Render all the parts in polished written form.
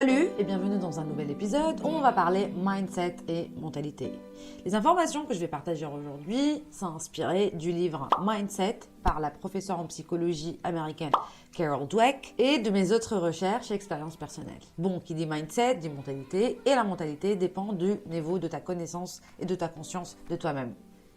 Salut et bienvenue dans un nouvel épisode où on va parler mindset et mentalité. Les informations que je vais partager aujourd'hui sont inspirées du livre Mindset par la professeure en psychologie américaine Carol Dweck et de mes autres recherches et expériences personnelles. Bon, qui dit mindset dit mentalité et la mentalité dépend du niveau de ta connaissance et de ta conscience de toi-même.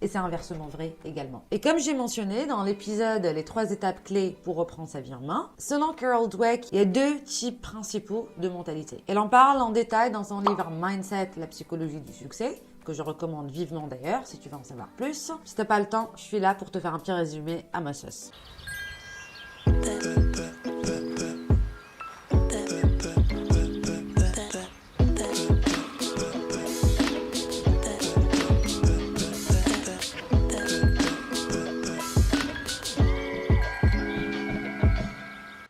Et c'est inversement vrai également. Et comme j'ai mentionné dans l'épisode Les 3 étapes clés pour reprendre sa vie en main, selon Carol Dweck, il y a 2 types principaux de mentalité. Elle en parle en détail dans son livre Mindset, la psychologie du succès, que je recommande vivement d'ailleurs si tu veux en savoir plus. Si t'as pas le temps, je suis là pour te faire un petit résumé à ma sauce.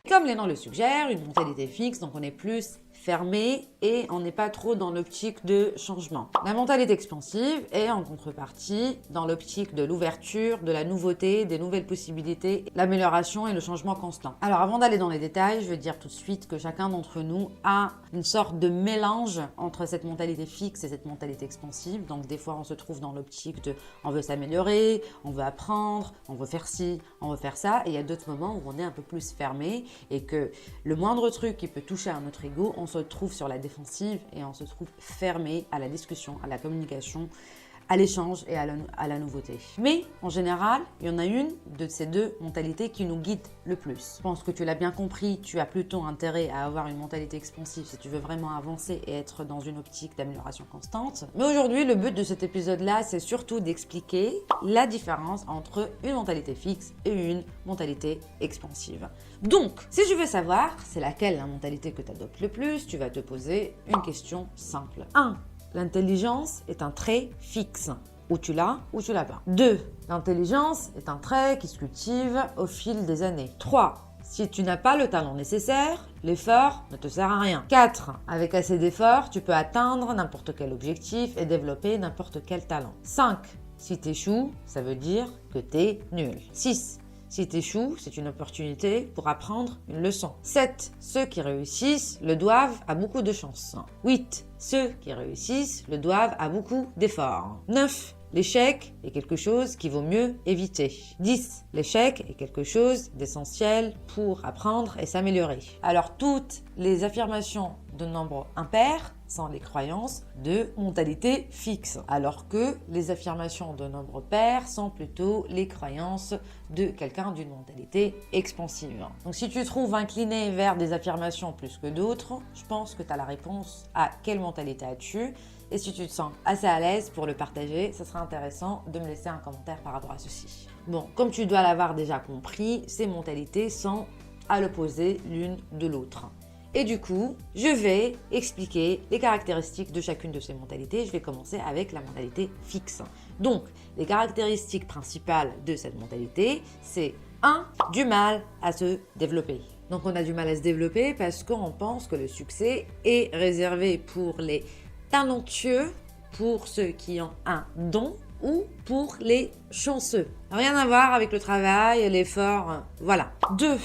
Comme les noms le suggèrent, une mentalité fixe, donc on est plus fermé et on n'est pas trop dans l'optique de changement. La mentalité expansive est en contrepartie dans l'optique de l'ouverture, de la nouveauté, des nouvelles possibilités, l'amélioration et le changement constant. Alors avant d'aller dans les détails, je veux dire tout de suite que chacun d'entre nous a une sorte de mélange entre cette mentalité fixe et cette mentalité expansive. Donc des fois on se trouve dans l'optique de on veut s'améliorer, on veut apprendre, on veut faire ci, on veut faire ça. Et il y a d'autres moments où on est un peu plus fermé et que le moindre truc qui peut toucher à notre ego, on se trouve sur la défensive et on se trouve fermé à la discussion, à la communication, à l'échange et à la nouveauté. Mais en général, il y en a une de ces deux mentalités qui nous guide le plus. Je pense que tu l'as bien compris, tu as plutôt intérêt à avoir une mentalité expansive si tu veux vraiment avancer et être dans une optique d'amélioration constante. Mais aujourd'hui, le but de cet épisode-là, c'est surtout d'expliquer la différence entre une mentalité fixe et une mentalité expansive. Donc, si je veux savoir c'est laquelle la mentalité que tu adoptes le plus, tu vas te poser une question simple. 1. L'intelligence est un trait fixe. Ou tu l'as pas. 2. L'intelligence est un trait qui se cultive au fil des années. 3. Si tu n'as pas le talent nécessaire, l'effort ne te sert à rien. 4. Avec assez d'efforts, tu peux atteindre n'importe quel objectif et développer n'importe quel talent. 5. Si tu échoues, ça veut dire que tu es nul. 6. Si tu échoues, c'est une opportunité pour apprendre une leçon. 7. Ceux qui réussissent le doivent à beaucoup de chance. 8. Ceux qui réussissent le doivent à beaucoup d'efforts. 9. L'échec est quelque chose qu'il vaut mieux éviter. 10. L'échec est quelque chose d'essentiel pour apprendre et s'améliorer. Alors, toutes les affirmations de nombres impairs sont les croyances de mentalité fixe, alors que les affirmations de nombres pairs sont plutôt les croyances de quelqu'un d'une mentalité expansive. Donc si tu trouves incliné vers des affirmations plus que d'autres, je pense que tu as la réponse à quelle mentalité as-tu. Et si tu te sens assez à l'aise pour le partager, ce sera intéressant de me laisser un commentaire par rapport à ceci. Bon, comme tu dois l'avoir déjà compris, ces mentalités sont à l'opposé l'une de l'autre. Et du coup, je vais expliquer les caractéristiques de chacune de ces mentalités. Je vais commencer avec la mentalité fixe. Donc, les caractéristiques principales de cette mentalité, c'est 1. Du mal à se développer. Donc, on a du mal à se développer parce qu'on pense que le succès est réservé pour les talentueux, pour ceux qui ont un don ou pour les chanceux. Rien à voir avec le travail, l'effort, voilà. 2.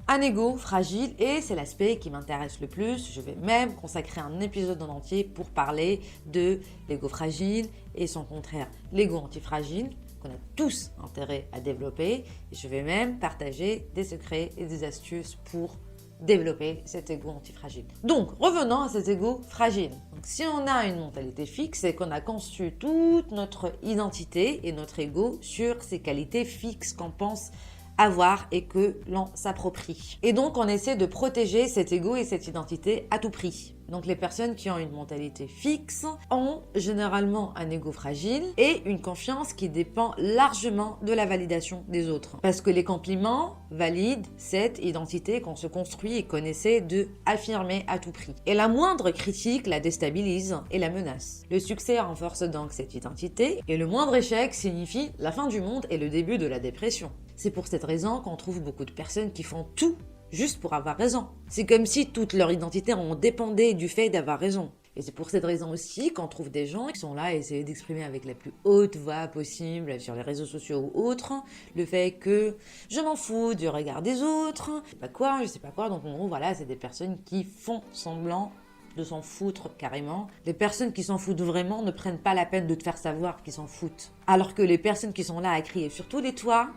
Un ego fragile, et c'est l'aspect qui m'intéresse le plus. Je vais même consacrer un épisode en entier pour parler de l'ego fragile et son contraire, l'ego antifragile, qu'on a tous intérêt à développer. Et je vais même partager des secrets et des astuces pour développer cet ego antifragile. Donc, revenons à cet ego fragile. Donc, si on a une mentalité fixe, c'est qu'on a conçu toute notre identité et notre ego sur ces qualités fixes qu'on pense avoir et que l'on s'approprie. Et donc, on essaie de protéger cet ego et cette identité à tout prix. Donc, les personnes qui ont une mentalité fixe ont généralement un ego fragile et une confiance qui dépend largement de la validation des autres. Parce que les compliments valident cette identité qu'on se construit et qu'on essaie de affirmer à tout prix. Et la moindre critique la déstabilise et la menace. Le succès renforce donc cette identité et le moindre échec signifie la fin du monde et le début de la dépression. C'est pour cette raison qu'on trouve beaucoup de personnes qui font tout juste pour avoir raison. C'est comme si toute leur identité en dépendait du fait d'avoir raison. Et c'est pour cette raison aussi qu'on trouve des gens qui sont là à essayer d'exprimer avec la plus haute voix possible sur les réseaux sociaux ou autres le fait que je m'en fous du regard des autres, je sais pas quoi. Donc en gros, voilà, c'est des personnes qui font semblant de s'en foutre carrément. Les personnes qui s'en foutent vraiment ne prennent pas la peine de te faire savoir qu'ils s'en foutent. Alors que les personnes qui sont là à crier sur tous les toits,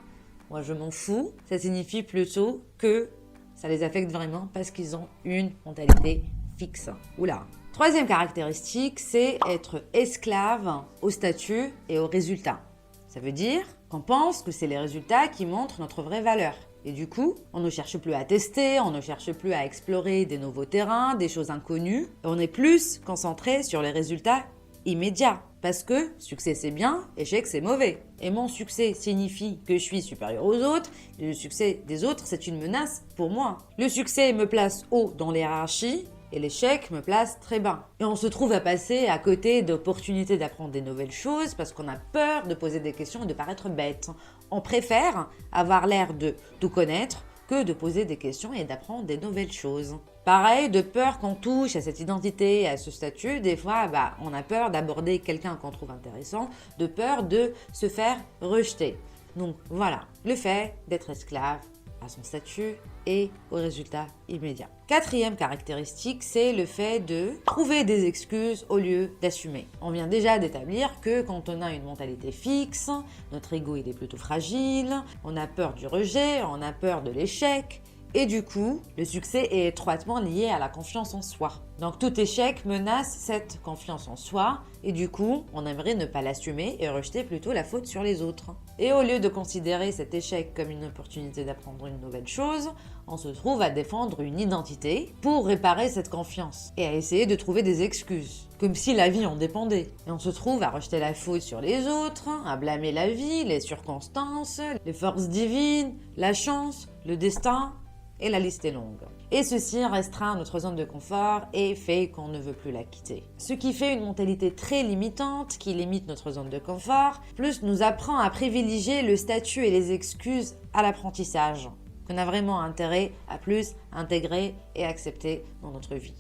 moi je m'en fous, ça signifie plutôt que ça les affecte vraiment parce qu'ils ont une mentalité fixe. Oula. Troisième caractéristique, c'est être esclave au statut et aux résultats. Ça veut dire qu'on pense que c'est les résultats qui montrent notre vraie valeur. Et du coup, on ne cherche plus à tester, on ne cherche plus à explorer des nouveaux terrains, des choses inconnues. Et on est plus concentré sur les résultats immédiats. Parce que succès c'est bien, échec c'est mauvais. Et mon succès signifie que je suis supérieur aux autres, et le succès des autres c'est une menace pour moi. Le succès me place haut dans l'hiérarchie, et l'échec me place très bas. Et on se trouve à passer à côté d'opportunités d'apprendre des nouvelles choses parce qu'on a peur de poser des questions et de paraître bête. On préfère avoir l'air de tout connaître que de poser des questions et d'apprendre des nouvelles choses. Pareil, de peur qu'on touche à cette identité, à ce statut, des fois on a peur d'aborder quelqu'un qu'on trouve intéressant, de peur de se faire rejeter. Donc voilà, le fait d'être esclave à son statut et aux résultats immédiats. Quatrième caractéristique, c'est le fait de trouver des excuses au lieu d'assumer. On vient déjà d'établir que quand on a une mentalité fixe, notre ego il est plutôt fragile, on a peur du rejet, on a peur de l'échec, et du coup, le succès est étroitement lié à la confiance en soi. Donc tout échec menace cette confiance en soi et du coup, on aimerait ne pas l'assumer et rejeter plutôt la faute sur les autres. Et au lieu de considérer cet échec comme une opportunité d'apprendre une nouvelle chose, on se trouve à défendre une identité pour réparer cette confiance et à essayer de trouver des excuses, comme si la vie en dépendait. Et on se trouve à rejeter la faute sur les autres, à blâmer la vie, les circonstances, les forces divines, la chance, le destin, et la liste est longue. Et ceci restreint notre zone de confort et fait qu'on ne veut plus la quitter. Ce qui fait une mentalité très limitante, qui limite notre zone de confort, plus nous apprend à privilégier le statut et les excuses à l'apprentissage, qu'on a vraiment intérêt à plus intégrer et accepter dans notre vie.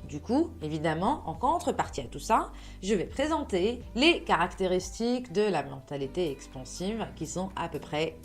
Du coup, évidemment, en contrepartie à tout ça, je vais présenter les caractéristiques de la mentalité expansive qui sont à peu près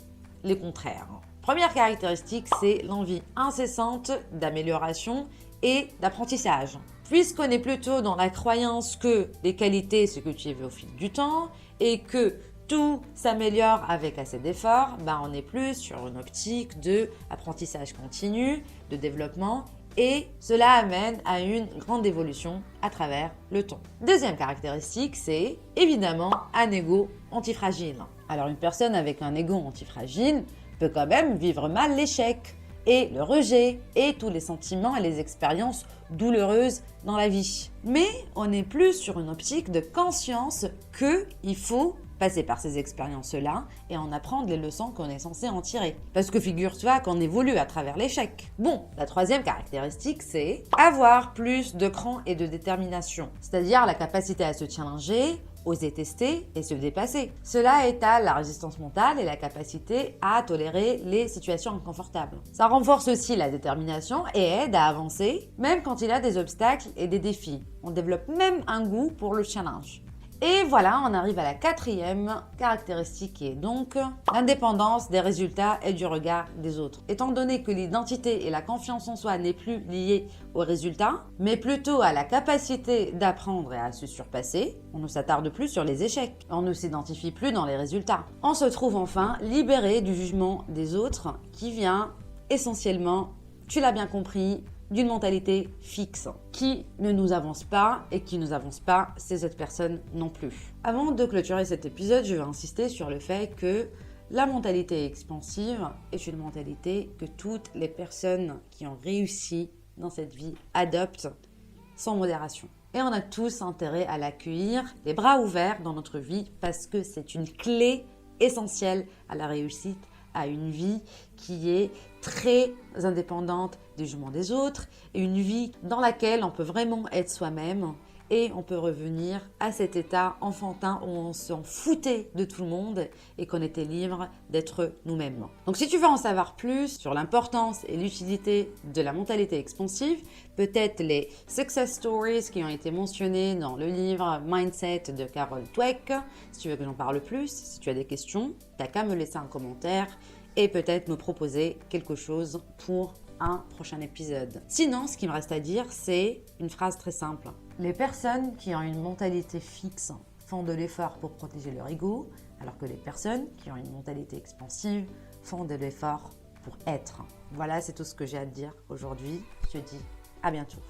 les contraires. Première caractéristique, c'est l'envie incessante d'amélioration et d'apprentissage. Puisqu'on est plutôt dans la croyance que les qualités se cultivent au fil du temps et que tout s'améliore avec assez d'efforts, on est plus sur une optique de apprentissage continu, de développement et cela amène à une grande évolution à travers le temps. Deuxième caractéristique, c'est évidemment un ego antifragile. Alors une personne avec un ego antifragile peut quand même vivre mal l'échec et le rejet et tous les sentiments et les expériences douloureuses dans la vie. Mais on est plus sur une optique de conscience qu'il faut passer par ces expériences-là et en apprendre les leçons qu'on est censé en tirer. Parce que figure-toi qu'on évolue à travers l'échec. Bon, la troisième caractéristique, c'est avoir plus de cran et de détermination, c'est-à-dire la capacité à se challenger, oser tester et se dépasser. Cela étale la résistance mentale et la capacité à tolérer les situations inconfortables. Ça renforce aussi la détermination et aide à avancer, même quand il y a des obstacles et des défis. On développe même un goût pour le challenge. Et voilà, on arrive à la quatrième caractéristique qui est donc l'indépendance des résultats et du regard des autres. Étant donné que l'identité et la confiance en soi n'est plus liées aux résultats, mais plutôt à la capacité d'apprendre et à se surpasser, on ne s'attarde plus sur les échecs, on ne s'identifie plus dans les résultats. On se trouve enfin libéré du jugement des autres qui vient essentiellement, tu l'as bien compris, d'une mentalité fixe qui ne nous avance pas et qui ne nous avance pas ces autres personnes non plus. Avant de clôturer cet épisode, je vais insister sur le fait que la mentalité expansive est une mentalité que toutes les personnes qui ont réussi dans cette vie adoptent sans modération. Et on a tous intérêt à l'accueillir les bras ouverts dans notre vie parce que c'est une clé essentielle à la réussite, à une vie qui est très indépendante du jugement des autres et une vie dans laquelle on peut vraiment être soi-même et on peut revenir à cet état enfantin où on s'en foutait de tout le monde et qu'on était libre d'être nous-mêmes. Donc si tu veux en savoir plus sur l'importance et l'utilité de la mentalité expansive, peut-être les success stories qui ont été mentionnées dans le livre Mindset de Carol Dweck, si tu veux que j'en parle plus, si tu as des questions, t'as qu'à me laisser un commentaire et peut-être me proposer quelque chose pour un prochain épisode. Sinon, ce qu'il me reste à dire, c'est une phrase très simple. Les personnes qui ont une mentalité fixe font de l'effort pour protéger leur ego, alors que les personnes qui ont une mentalité expansive font de l'effort pour être. Voilà, c'est tout ce que j'ai à te dire aujourd'hui. Je te dis à bientôt.